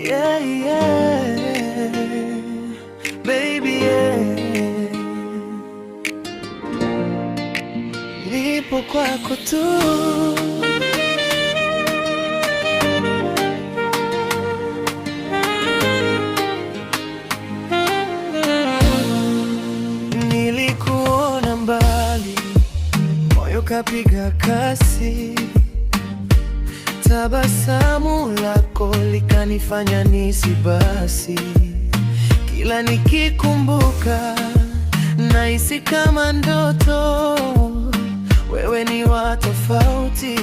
Yeah, yeah. Baby, yeah. Nipo kwako tu. Nilikuona mbali, moyo kapiga kasi. Tabasamu lako likanifanya nisi basi. Kila nikikumbuka nahisi kama ndoto. Wewe ni wa tofauti,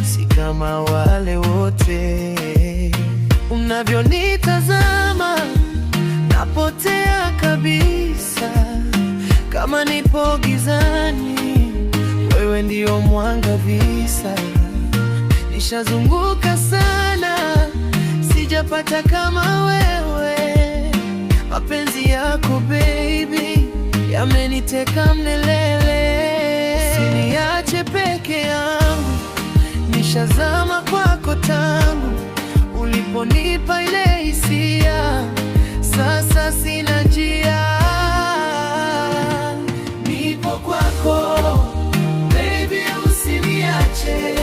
si kama wale wote. Unavyonitazama napotea kabisa, kama nipo gizani, wewe ndio mwanga visa. Nishazunguka sana, sijapata kama wewe. Mapenzi yako baby yameniteka mlelele. Usiniache peke yangu, nishazama kwako tangu uliponipa ile hisia. Sasa sina njia, nipo kwako baby, usiniache.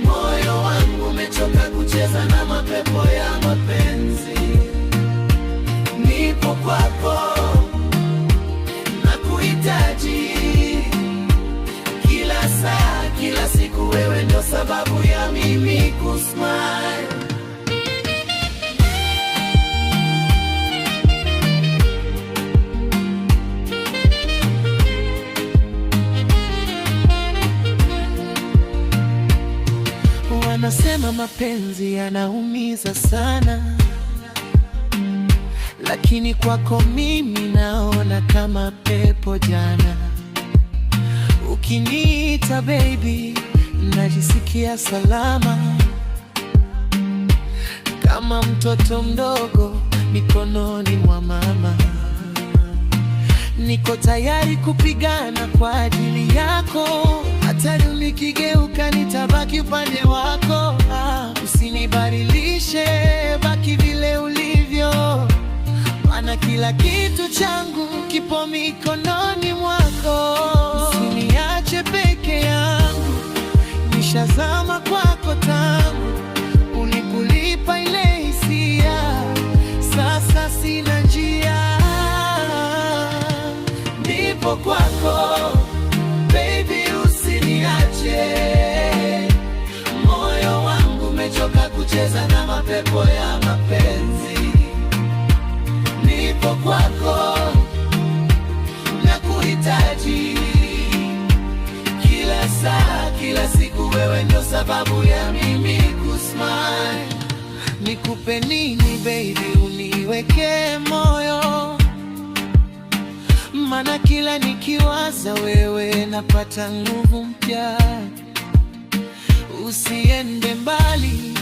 Moyo wangu umechoka kucheza na mapepo ya mapenzi. Nipo kwako, nakuhitaji kila saa, kila siku. Wewe ndio sababu ya mimi kusmile. Wanasema mapenzi yanaumiza sana, lakini kwako mimi naona kama pepo jana. Ukiniita baby, najisikia salama, kama mtoto mdogo mikononi mwa mama. Niko tayari kupigana kwa ajili yako, hata nikigeuka nitabaki upande wako. Usinibadilishe, baki vile ulivyo, maana kila kitu changu kipo mikononi mwako. Usiniache peke yangu, nishazama kwako tangu ulipolipa ile hisia. Sasa sina njia, nipo kwako baby, usiniache. Moyo wangu umechoka kucheza na mapepo ya mapenzi. Nipo kwako, nakuhitaji kila saa, kila siku. Wewe ndio sababu ya mimi kusmile. Nikupe nini baby, uniweke moyo, maana kila nikiwaza wewe napata nguvu mpya. Usiende mbali,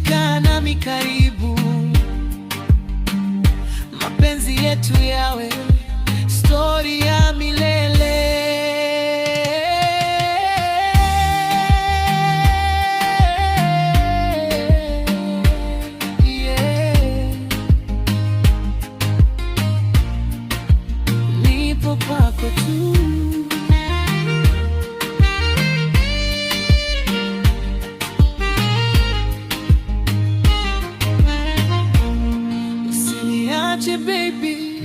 kaa nami karibu, mapenzi yetu yawe stori ya milele. Yeah. Nipo kwako tu. Usiniache baby,